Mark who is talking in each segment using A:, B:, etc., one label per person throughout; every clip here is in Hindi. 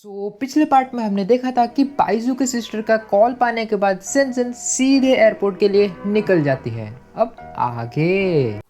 A: पिछले पार्ट में हमने देखा था कि बाइजू के सिस्टर का कॉल पाने के बाद सेंजन सीधे एयरपोर्ट के लिए निकल जाती है। अब आगे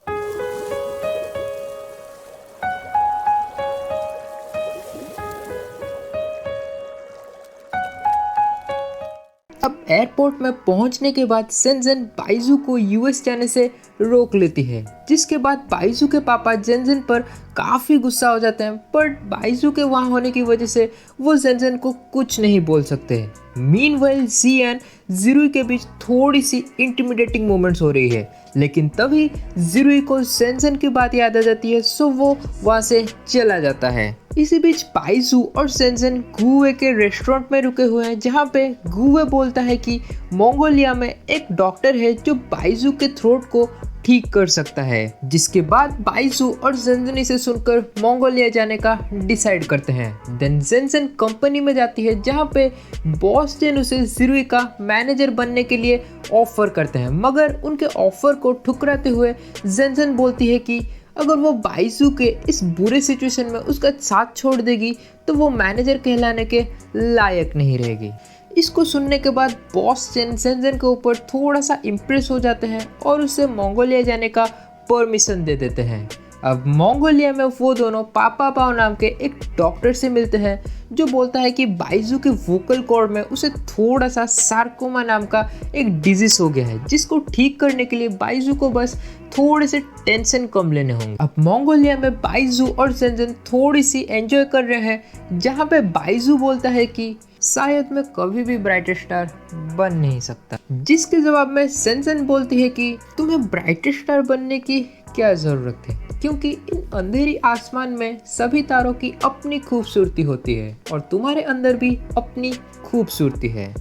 A: अब एयरपोर्ट में पहुंचने के बाद सेंजन बाइजू को यूएस जाने से रोक लेती है, जिसके बाद बाइजू के पापा जेनजन पर काफ़ी गुस्सा हो जाते हैं। पर बाइजू के वहाँ होने की वजह से वो जेनजन को कुछ नहीं बोल सकते। मीनवाइल जी एंड जिरुई के बीच थोड़ी सी इंटिमिडेटिंग मोमेंट्स हो रही है, लेकिन तभी जिरुई को सेंजन की बात याद आ जाती है, सो वो वहाँ से चला जाता है। इसी बीच बाइजू और सेंजन गुवे के रेस्टोरेंट में रुके हुए हैं, जहाँ पे गुवे बोलता है कि मंगोलिया में एक डॉक्टर है जो बाइजू के थ्रोट को ठीक कर सकता है। जिसके बाद बाइजू और जेनजन इसे सुनकर मंगोलिया जाने का डिसाइड करते हैं। देन जेनजन कंपनी में जाती है, जहाँ पे बॉस जेन उसे जिरुई का मैनेजर बनने के लिए ऑफर करते हैं, मगर उनके ऑफर को ठुकराते हुए जेनजन बोलती है कि अगर वो बाइजू के इस बुरे सिचुएशन में उसका साथ छोड़ देगी तो वो मैनेजर कहलाने के लायक नहीं रहेगी। इसको सुनने के बाद बॉस सेंजन के ऊपर थोड़ा सा इम्प्रेस हो जाते हैं और उसे मंगोलिया जाने का परमिशन दे देते हैं। अब मंगोलिया में वो दोनों पापा पाओ नाम के एक डॉक्टर से मिलते हैं, जो बोलता है कि बाइजू के वोकल कॉर्ड में उसे थोड़ा सा सार्कोमा नाम का एक डिजीज हो गया है, जिसको ठीक करने के लिए बाइजू को बस थोड़े से टेंशन कम लेने होंगे। अब मंगोलिया में बाइजू और सेंजन थोड़ी सी एंजॉय कर रहे हैं, जहाँ पे बाइजू बोलता है कि शायद मैं कभी भी ब्राइटेस्ट स्टार बन नहीं सकता, जिसके जवाब में सेंजन बोलती है कि तुम्हें ब्राइटेस्ट स्टार बनने की क्या जरूरत है, क्योंकि इन अंधेरी आसमान में सभी तारों की अपनी खूबसूरती होती है और तुम्हारे अंदर भी अपनी खूबसूरती है।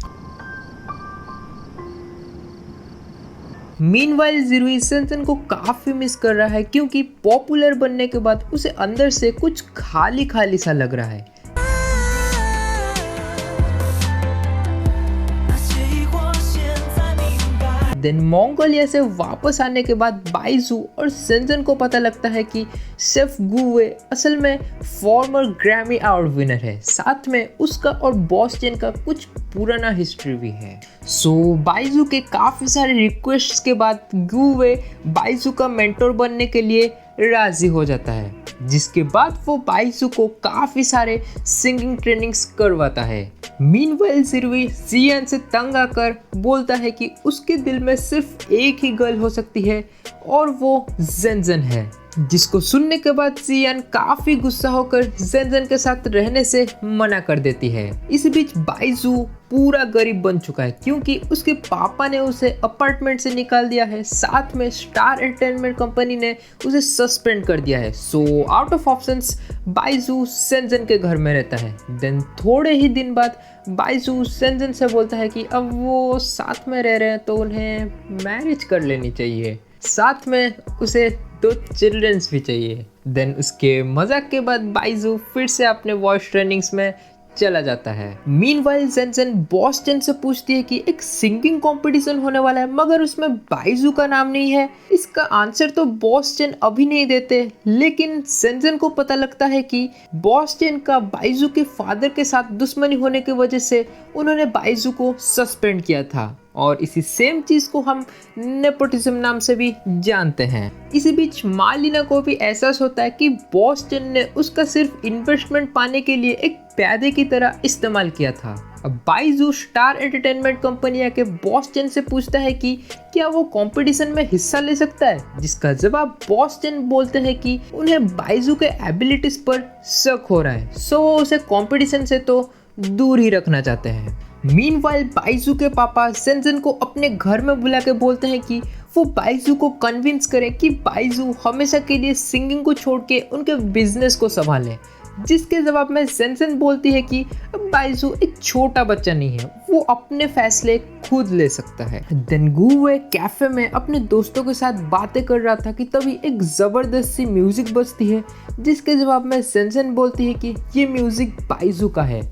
A: मीनवाइल जिरुई सेंजन को काफी मिस कर रहा है, क्योंकि पॉपुलर बनने के बाद उसे अंदर से कुछ खाली खाली सा लग रहा है। देन मंगोलिया से वापस आने के बाद बाइजू और सेंजन को पता लगता है कि शेफ गुवे असल में फॉर्मर ग्रैमी अवार्ड विनर है, साथ में उसका और बॉस जेन का कुछ पुराना हिस्ट्री भी है। बाइजू के काफ़ी सारे रिक्वेस्ट्स के बाद गुवे बाइजू का मेंटोर बनने के लिए राजी हो जाता है, जिसके बाद वो बाइजू को काफ़ी सारे सिंगिंग ट्रेनिंग्स करवाता है। मीनवाइल जिरुई जियान से तंग आकर बोलता है कि उसके दिल में सिर्फ एक ही गर्ल हो सकती है और वो जेनजन है, जिसको सुनने के बाद जियान काफी गुस्सा होकर जेनजन के साथ रहने से मना कर देती है। इस बीच बाइजू पूरा गरीब बन चुका है, क्योंकि उसके पापा ने उसे अपार्टमेंट से निकाल दिया है, साथ में स्टार एंटरटेनमेंट कंपनी ने उसे सस्पेंड कर दिया है। आउट ऑफ ऑप्शंस बाइजू सेंजन के घर में रहता है। देन थोड़े ही दिन बाद बाइजू सेंजन से बोलता है कि अब वो साथ में रह रहे हैं तो उन्हें मैरिज कर लेनी चाहिए, साथ में उसे 2 चिल्ड्रंस भी चाहिए। देन उसके मजाक के बाद बाइजू फिर से अपने वॉइस ट्रेनिंग्स में चला जाता है। मीनवाइल जेनजन बॉस जेन से पूछती है कि एक सिंगिंग कंपटीशन होने वाला है, मगर उसमें बाइजू का नाम नहीं है। इसका आंसर तो बॉस जेन अभी नहीं देते, लेकिन सेंजन को पता लगता है कि बॉस जेन का बाइजू के फादर के साथ दुश्मनी होने की वजह से उन्होंने बाइजू को सस्पेंड किया था, और इसी सेम चीज को हम नेपोटिज्म नाम से भी जानते हैं। इसी बीच मालिना को भी एहसास होता है कि बॉस जेन ने उसका सिर्फ इन्वेस्टमेंट पाने के लिए एक प्यादे की तरह इस्तेमाल किया था। अब बाइजू स्टार एंटरटेनमेंट कंपनी आके बॉस जेन से पूछता है कि क्या वो कंपटीशन में हिस्सा ले सकता है, जिसका जवाब बॉस जेन बोलते हैं कि उन्हें बाइजू के एबिलिटीज पर शक हो रहा है, सो वो उसे कंपटीशन से तो दूर ही रखना चाहते हैं। मीनवाइल बाइजू के पापा सेंजन को अपने घर में बुला के बोलते हैं कि वो बाइजू को कन्विंस करें कि बाइजू हमेशा के लिए सिंगिंग को छोड़ के उनके बिजनेस को संभाले, जिसके जवाब में सेंजन बोलती है कि बाइजू एक छोटा बच्चा नहीं है, वो अपने फैसले खुद ले सकता है। देन गुवे कैफे में अपने दोस्तों के साथ बातें कर रहा था कि तभी एक जबरदस्त सी म्यूजिक बजती है, जिसके जवाब में सेंजन बोलती है कि ये म्यूजिक बाइजू का है।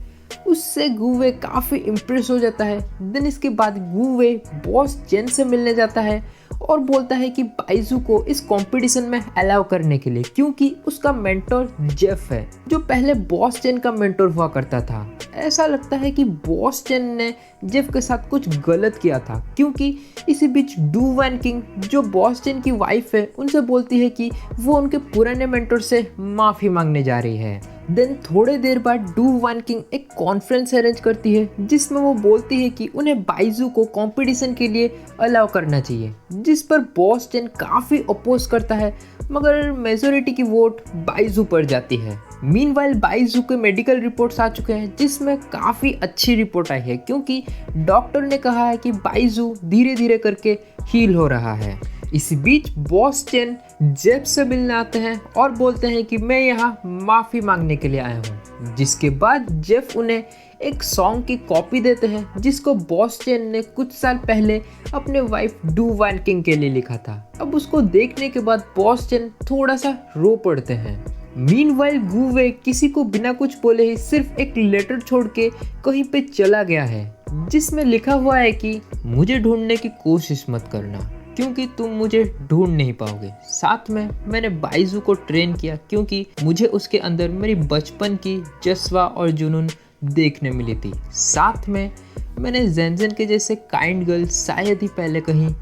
A: उससे गुवे काफ़ी इम्प्रेस हो जाता है। देन इसके बाद गुवे बॉस जेन से मिलने जाता है और बोलता है कि बाइजू को इस कंपटीशन में अलाउ करने के लिए, क्योंकि उसका मेंटर जेफ है जो पहले बॉस जेन का मेंटर हुआ करता था। ऐसा लगता है कि बॉस जेन ने जेफ के साथ कुछ गलत किया था, क्योंकि इसी बीच डू वैन किंग जो बॉस जेन की वाइफ है उनसे बोलती है कि वो उनके पुराने मेंटर से माफ़ी मांगने जा रही है। देन थोड़े देर बाद डू वैन किंग एक कॉन्फ्रेंस अरेंज करती है जिसमें वो बोलती है कि उन्हें बाइजू को कंपटीशन के लिए अलाउ करना चाहिए, जिस पर बॉस जेन काफ़ी अपोज करता है, मगर मेजोरिटी की वोट बाइजू पर जाती है। मीनवाइल बाइजू के मेडिकल रिपोर्ट्स आ चुके हैं जिसमें काफ़ी अच्छी रिपोर्ट आई है, क्योंकि डॉक्टर ने कहा है कि बाइजू धीरे धीरे करके हील हो रहा है। इसी बीच बॉस जेन जेफ से मिलने आते हैं और बोलते हैं कि मैं यहाँ माफ़ी मांगने के लिए आया हूँ, जिसके बाद जेफ उन्हें एक सॉन्ग की कॉपी देते हैं जिसको बॉस जेन ने कुछ साल पहले अपने वाइफ डू वैन किंग के लिए लिखा था। अब उसको देखने के बाद बॉस जेन थोड़ा सा रो पड़ते हैं। मीनवाइल गुवे किसी को बिना कुछ बोले ही सिर्फ एक लेटर छोड़ के कहीं पे चला गया है जिसमें लिखा हुआ है कि मुझे ढूंढने की कोशिश मत करना, क्योंकि तुम मुझे ढूंढ नहीं पाओगे। साथ में मैंने बाइजू को ट्रेन किया क्योंकि मुझे उसके अंदर मेरी बचपन की जज्बा और जुनून देखने मिली थी। साथ में मैंने जेनजेन के जैसे काइंड गर्ल शायद ही पहले कहीं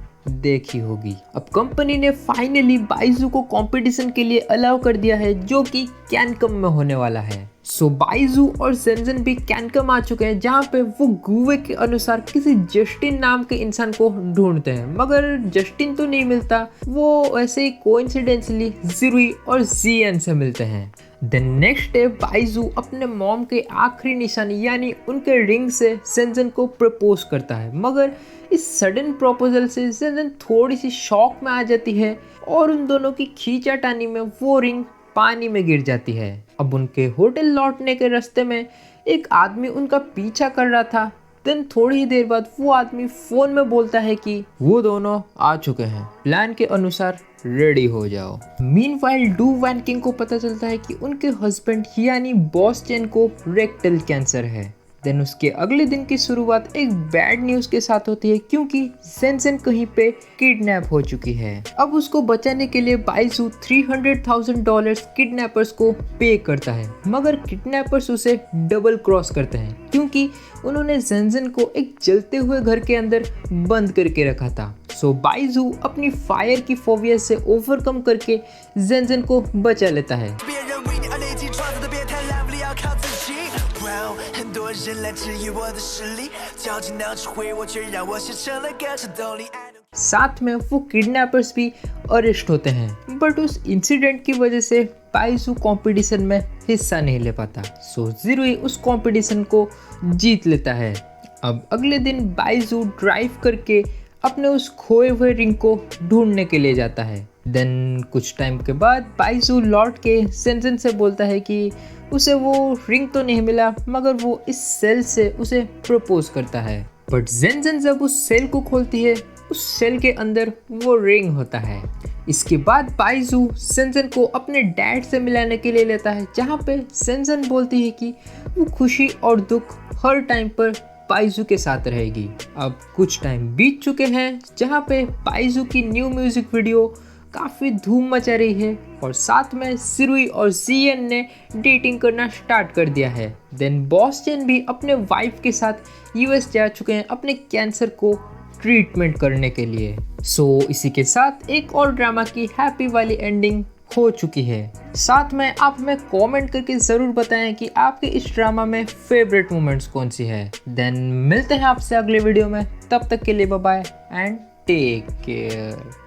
A: देखी होगी। अब कंपनी ने फाइनली बाइजू को कंपटीशन के लिए अलाउ कर दिया है जो कि कैनकम में होने वाला है। सो बाइजू और जेनजेन भी कैनकम आ चुके हैं जहाँ पे वो गुवे के अनुसार किसी जस्टिन नाम के इंसान को ढूंढते हैं, मगर जस्टिन तो नहीं मिलता, वो ऐसे ही कोइंसिडेंटली जिरुई और जियन से मिलते हैं। द नेक्स्ट डे बाइजू अपने मॉम के आखिरी निशानी यानी उनके रिंग से जेनजेन को प्रपोज करता है, मगर इस सडन प्रपोजल से जेनजेन थोड़ी सी शॉक में आ जाती है और उन दोनों की खींचातानी में वो रिंग पानी में गिर जाती है। अब उनके होटल लौटने के रास्ते में एक आदमी उनका पीछा कर रहा था। देन थोड़ी ही देर बाद वो आदमी फोन में बोलता है कि वो दोनों आ चुके हैं, प्लान के अनुसार रेडी हो जाओ। मीनवाइल डू वैन किंग को पता चलता है कि उनके हस्बैंड यानी बॉस जेन को रेक्टल कैंसर है। देन उसके अगले दिन की शुरुआत एक बैड न्यूज़ के साथ होती है, क्योंकि जेनजेन कहीं पे किडनैप हो चुकी है। अब उसको बचाने के लिए बाइजू $300,000 किडनैपर्स को पे करता है, मगर किडनैपर्स उसे डबल क्रॉस करते हैं क्योंकि उन्होंने जेनजेन को एक जलते हुए घर के अंदर बंद करके रखा था। सो बाइजू अपनी फायर की फोबिया से ओवरकम करके जेनजेन को बचा लेता है। साथ में वो किडनैपर्स भी अरेस्ट होते हैं, बट उस इंसिडेंट की वजह से बाइजू कंपटीशन में हिस्सा नहीं ले पाता। सो जिरुई उस कंपटीशन को जीत लेता है। अब अगले दिन बाइजू ड्राइव करके अपने उस खोए हुए रिंग को ढूंढने के लिए जाता है। देन कुछ टाइम के बाद बाइजू लौट के जेनजेन से बोलता है कि उसे वो रिंग तो नहीं मिला, मगर वो इस सेल से उसे प्रपोज करता है। बट जेनजेन जब उस सेल को खोलती है, उस सेल के अंदर वो रिंग होता है। इसके बाद बाइजू जेनजेन को अपने डैड से मिलाने के लिए लेता है, जहाँ पे जेनजेन बोलती है कि वो खुशी और दुख हर टाइम पर बाइजू के साथ रहेगी। अब कुछ टाइम बीत चुके हैं जहाँ पे बाइजू की न्यू म्यूजिक वीडियो काफ़ी धूम मचा रही है और साथ में जिरुई और जियन ने डेटिंग करना स्टार्ट कर दिया है। देन बॉस जेन भी अपने वाइफ के साथ यूएस जा चुके हैं अपने कैंसर को ट्रीटमेंट करने के लिए। सो इसी के साथ एक और ड्रामा की हैप्पी वाली एंडिंग हो चुकी है। साथ में आप हमें कमेंट करके ज़रूर बताएं कि आपके इस ड्रामा में फेवरेट मोमेंट्स कौन सी है। देन मिलते हैं आपसे अगले वीडियो में, तब तक के लिए bye bye and take care.